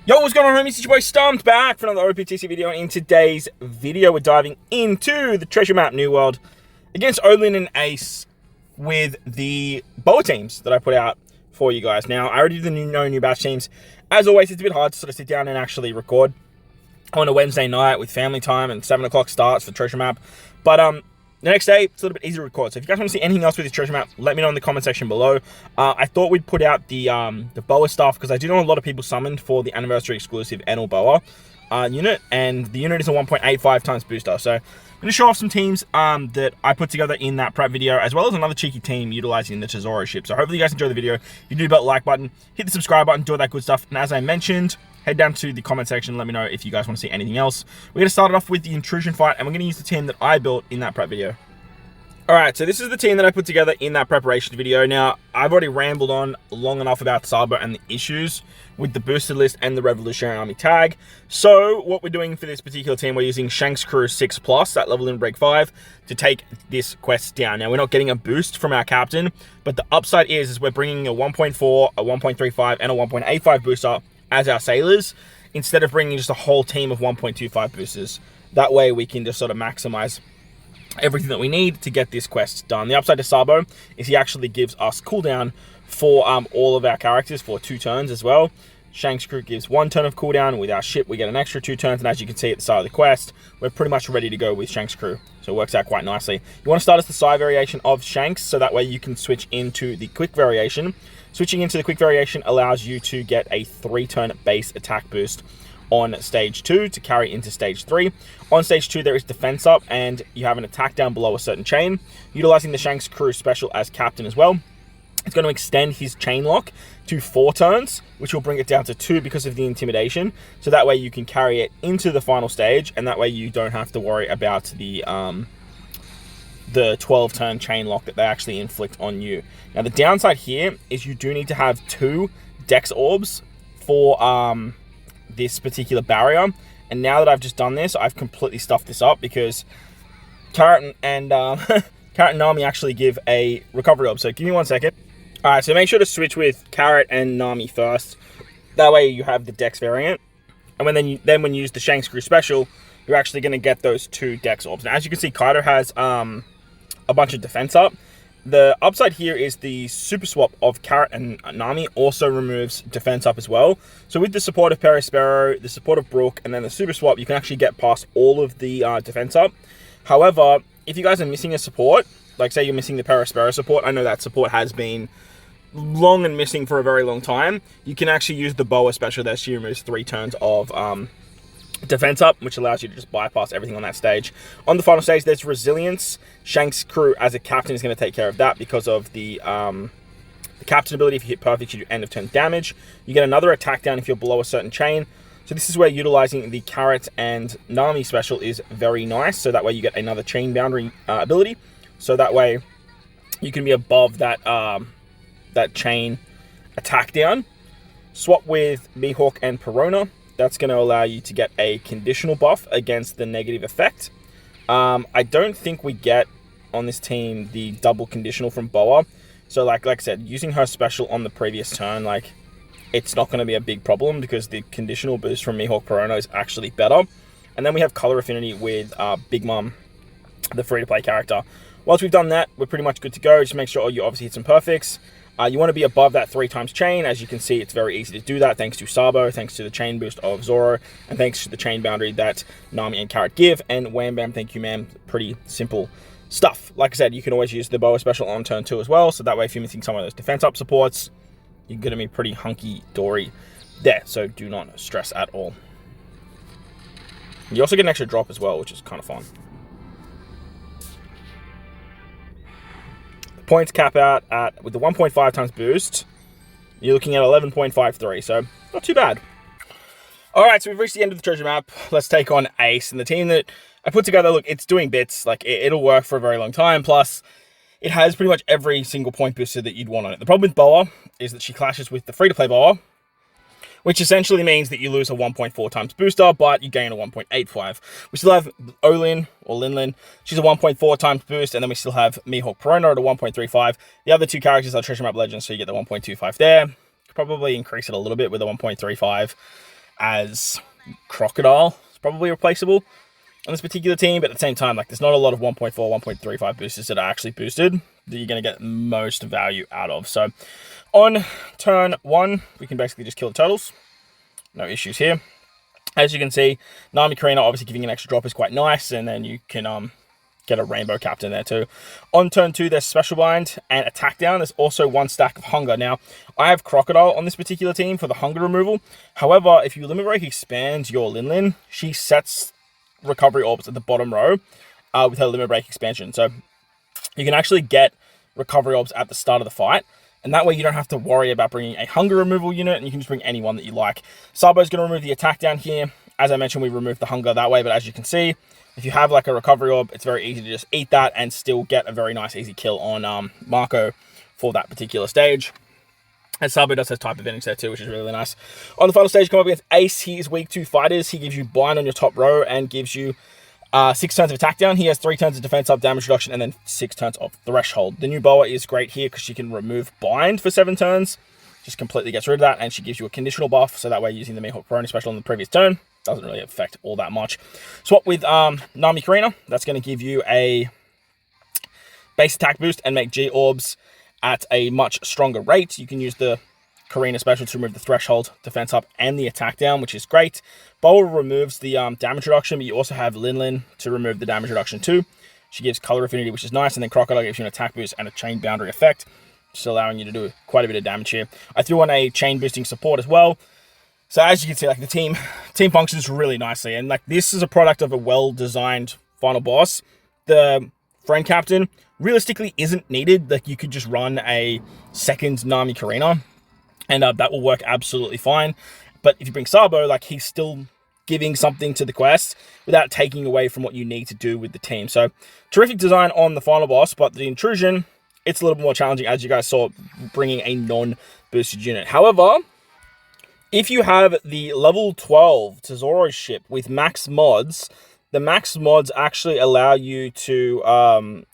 Yo, what's going on, homies? It's your boy Stumped back for another OPTC video. And in today's video, we're diving into the treasure map New World against Linlin and Aames with the BOA teams that I put out for you guys. Now, I already did the new batch teams. As always, it's a bit hard to sort of sit down and actually record on a Wednesday night with family time and 7 o'clock starts for treasure map. But the next day, it's a little bit easier to record. So if you guys want to see anything else with this treasure map, let me know in the comment section below. I thought we'd put out the BOA stuff because I do know a lot of people summoned for the anniversary exclusive Enel BOA unit, and the unit is a 1.85 times booster. So I'm going to show off some teams that I put together in that prep video, as well as another cheeky team utilizing the Tesoro ship. So hopefully you guys enjoy the video. If you do, hit the like button, hit the subscribe button, do all that good stuff. And as I mentioned, head down to the comment section, let me know if you guys want to see anything else. We're going to start it off with the Intrusion fight, and we're going to use the team that I built in that prep video. Alright, so this is the team that I put together in that preparation video. Now, I've already rambled on long enough about Sabo and the issues with the boosted list and the Revolutionary Army tag. So, what we're doing for this particular team, we're using Shanks Crew 6+, that level in break 5, to take this quest down. Now, we're not getting a boost from our captain, but the upside is we're bringing a 1.4, a 1.35, and a 1.85 booster as our sailors, instead of bringing just a whole team of 1.25 boosters. That way, we can just sort of maximize everything that we need to get this quest done. The upside to Sabo is he actually gives us cooldown for all of our characters for 2 turns as well. Shanks Crew gives 1 turn of cooldown. With our ship, we get an extra 2 turns, and as you can see at the start of the quest, we're pretty much ready to go with Shanks Crew. So it works out quite nicely. You want to start as the Psy variation of Shanks, so that way you can switch into the quick variation. Switching into the quick variation allows you to get a 3-turn base attack boost on stage 2 to carry into stage 3. On stage 2, there is defense up, and you have an attack down below a certain chain. Utilizing the Shanks Crew special as captain as well, it's going to extend his chain lock to 4 turns, which will bring it down to 2 because of the intimidation. So that way you can carry it into the final stage, and that way you don't have to worry about the 12-turn chain lock that they actually inflict on you. Now, the downside here is you do need to have 2 Dex Orbs for this particular barrier, and now that I've just done this, I've completely stuffed this up because Carrot and Carrot and Nami actually give a recovery orb. So give me 1 second. Alright, so make sure to switch with Carrot and Nami first. That way you have the Dex variant, and when when you use the Shanks Crew special, you're actually going to get those 2 Dex Orbs. Now, as you can see, Kaido has a bunch of defense up. The upside here is the super swap of Carrot and Nami also removes defense up as well. So with the support of Perispero, the support of Brook, and then the super swap, you can actually get past all of the defense up. However, if you guys are missing a support, like say you're missing the Perispero support, I know that support has been long and missing for a very long time, you can actually use the BOA special that she removes 3 turns of defense up, which allows you to just bypass everything on that stage. On the final stage, there's resilience. Shanks Crew as a captain is going to take care of that because of the captain ability. If you hit perfect, you do end of turn damage. You get another attack down if you're below a certain chain. So this is where utilizing the Carrot and Nami special is very nice. So that way you get another chain boundary ability. So that way you can be above that that chain attack down. Swap with Mihawk and Perona. That's going to allow you to get a conditional buff against the negative effect. I don't think we get on this team the double conditional from BOA. So like I said, using her special on the previous turn, like, it's not going to be a big problem because the conditional boost from Mihawk Perona is actually better. And then we have color affinity with Big Mom, the free-to-play character. Once we've done that, we're pretty much good to go. Just make sure you obviously hit some perfects. You want to be above that 3 times chain. As you can see, it's very easy to do that thanks to Sabo, thanks to the chain boost of Zoro, and thanks to the chain boundary that Nami and Carrot give. And wham bam, thank you ma'am. Pretty simple stuff. Like I said, you can always use the BOA special on turn 2 as well. So that way, if you're missing some of those defense up supports, you're going to be pretty hunky-dory there. So do not stress at all. You also get an extra drop as well, which is kind of fun. Points cap out at, with the 1.5 times boost, you're looking at 11.53, so not too bad. Alright, so we've reached the end of the treasure map. Let's take on Aames, and the team that I put together, look, it's doing bits. Like, it'll work for a very long time, plus it has pretty much every single point booster that you'd want on it. The problem with BOA is that she clashes with the free-to-play BOA, which essentially means that you lose a 1.4 times booster, but you gain a 1.85. We still have Linlin, or Linlin. She's a 1.4 times boost, and then we still have Mihawk Perona at a 1.35. The other 2 characters are treasure map legends, so you get the 1.25 there. Probably increase it a little bit with a 1.35. as Crocodile is probably replaceable on this particular team, but at the same time, like, there's not a lot of 1.4, 1.35 boosters that are actually boosted that you're going to get most value out of. So on turn 1, we can basically just kill the turtles. No issues here. As you can see, Nami Karina obviously giving an extra drop is quite nice, and then you can get a rainbow captain there too. On turn 2, there's Special Bind and Attack Down. There's also 1 stack of Hunger. Now, I have Crocodile on this particular team for the Hunger removal. However, if you Limit Break expands your Linlin, she sets recovery orbs at the bottom row with her Limit Break expansion. So you can actually get recovery orbs at the start of the fight, and that way you don't have to worry about bringing a Hunger removal unit, and you can just bring anyone that you like. Sabo's going to remove the Attack Down here. As I mentioned, we removed the Hunger that way, but as you can see, if you have like a recovery orb, it's very easy to just eat that and still get a very nice easy kill on Marco for that particular stage. And Sabo does have type advantage there too, which is really nice. On the final stage, come up against Ace. He is weak to fighters. He gives you bind on your top row and gives you 6 turns of attack down. He has 3 turns of defense up, damage reduction, and then 6 turns of threshold. The new BOA is great here because she can remove bind for 7 turns. Just completely gets rid of that, and she gives you a conditional buff, so that way using the Mihawk Peroni special on the previous turn doesn't really affect all that much. Swap with Nami Karina. That's going to give you a base attack boost and make G orbs at a much stronger rate. You can use the Karina special to remove the threshold, defense up, and the attack down, which is great. BOA removes the damage reduction, but you also have Linlin to remove the damage reduction too. She gives color affinity, which is nice, and then Crocodile gives you an attack boost and a chain boundary effect, just allowing you to do quite a bit of damage here. I threw on a chain boosting support as well. So as you can see, like, the team functions really nicely, and like, this is a product of a well-designed final boss. The friend captain realistically isn't needed. Like, you could just run a second Nami Karina, and that will work absolutely fine. But if you bring Sabo, like, he's still giving something to the quest without taking away from what you need to do with the team. So terrific design on the final boss, but the intrusion, it's a little bit more challenging, as you guys saw, bringing a non-boosted unit. However, if you have the level 12 Tesoro ship with max mods, the max mods actually allow you to,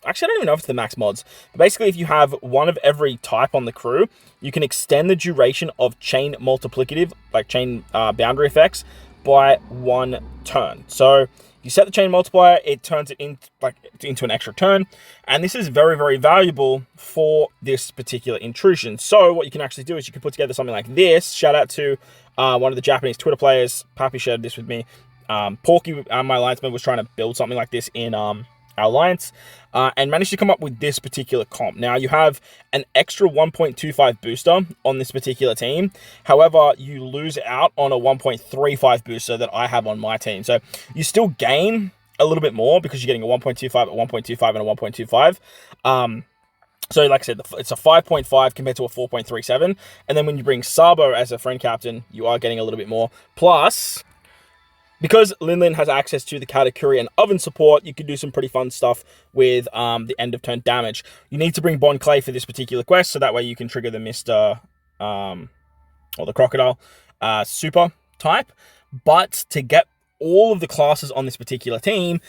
actually I don't even know if it's the max mods, but basically if you have one of every type on the crew, you can extend the duration of chain multiplicative, like chain boundary effects, by 1 turn. So you set the chain multiplier, it turns it into an extra turn, and this is very, very valuable for this particular intrusion. So what you can actually do is you can put together something like this. Shout out to one of the Japanese Twitter players. Papi shared this with me. Porky, my alliance member, was trying to build something like this in our alliance, and managed to come up with this particular comp. Now, you have an extra 1.25 booster on this particular team. However, you lose out on a 1.35 booster that I have on my team. So you still gain a little bit more because you're getting a 1.25, a 1.25, and a 1.25. So like I said, it's a 5.5 compared to a 4.37. And then when you bring Sabo as a friend captain, you are getting a little bit more. Plus, because Linlin has access to the Katakuri and Oven support, you can do some pretty fun stuff with the end of turn damage. You need to bring Bond Clay for this particular quest, so that way you can trigger the Mr. Or the Crocodile super type. But to get all of the classes on this particular team,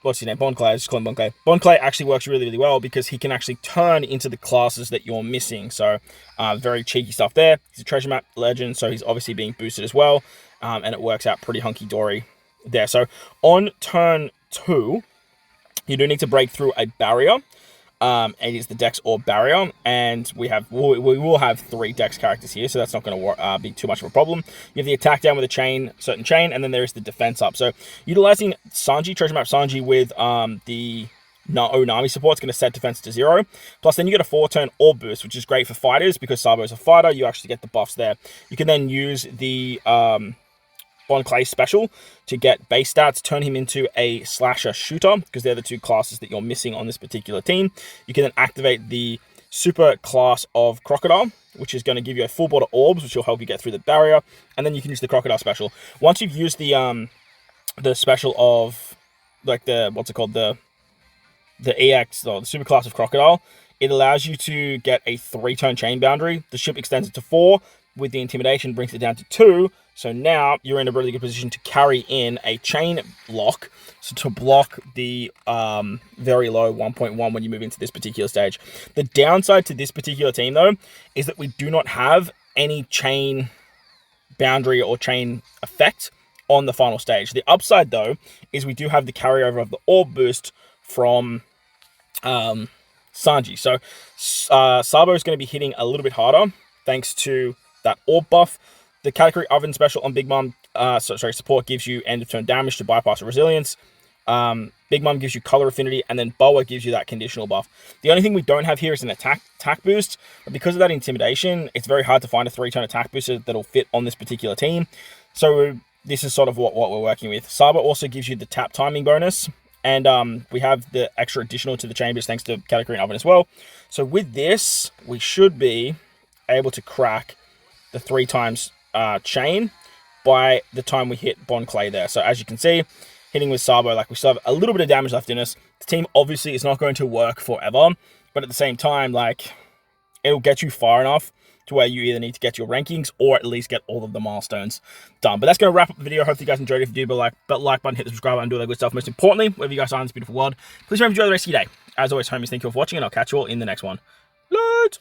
what's his name? Bond Clay. I just call him Bond Clay. Bond Clay actually works really, really well because he can actually turn into the classes that you're missing. So, very cheeky stuff there. He's a treasure map legend, so he's obviously being boosted as well. And it works out pretty hunky-dory there. So, on turn 2, you do need to break through a barrier. It is the Dex Orb barrier, and we will have 3 Dex characters here, so that's not going to be too much of a problem. You have the attack down with a certain chain, and then there is the defense up. So utilizing Sanji, treasure map Sanji with the Onami support is going to set defense to 0. Plus, then you get a 4-turn orb boost, which is great for fighters because Sabo is a fighter. You actually get the buffs there. You can then use the Bond Clay special to get base stats, turn him into a slasher shooter, because they're the 2 classes that you're missing on this particular team. You can then activate the super class of Crocodile, which is going to give you a full board of orbs, which will help you get through the barrier, and then you can use the Crocodile special. Once you've used the special of, like, the EX, or the super class of Crocodile, it allows you to get a 3-turn chain boundary. The ship extends it to 4, with the intimidation brings it down to 2. So now you're in a really good position to carry in a chain lock, so to block the very low 1.1 when you move into this particular stage. The downside to this particular team, though, is that we do not have any chain boundary or chain effect on the final stage. The upside, though, is we do have the carryover of the orb boost from Sanji. So Sabo is going to be hitting a little bit harder thanks to that orb buff. The category oven special on Big Mom, support gives you end of turn damage to bypass resilience. Big Mom gives you color affinity, and then BOA gives you that conditional buff. The only thing we don't have here is an attack boost, but because of that intimidation, it's very hard to find a 3-turn attack booster that'll fit on this particular team. So this is sort of what we're working with. Saba also gives you the tap timing bonus, and we have the extra additional to the chambers thanks to category and oven as well. So with this, we should be able to crack the 3 times chain by the time we hit Bon Clay there. So as you can see, hitting with Sabo, like we still have a little bit of damage left in us. The team obviously is not going to work forever, but at the same time, like, it'll get you far enough to where you either need to get your rankings or at least get all of the milestones done. But that's going to wrap up the video. Hopefully you guys enjoyed it. If you did, but like button, hit the subscribe button, do all that good stuff. Most importantly, wherever you guys are in this beautiful world, please remember to enjoy the rest of your day. As always, homies, thank you all for watching, and I'll catch you all in the next one. Loads!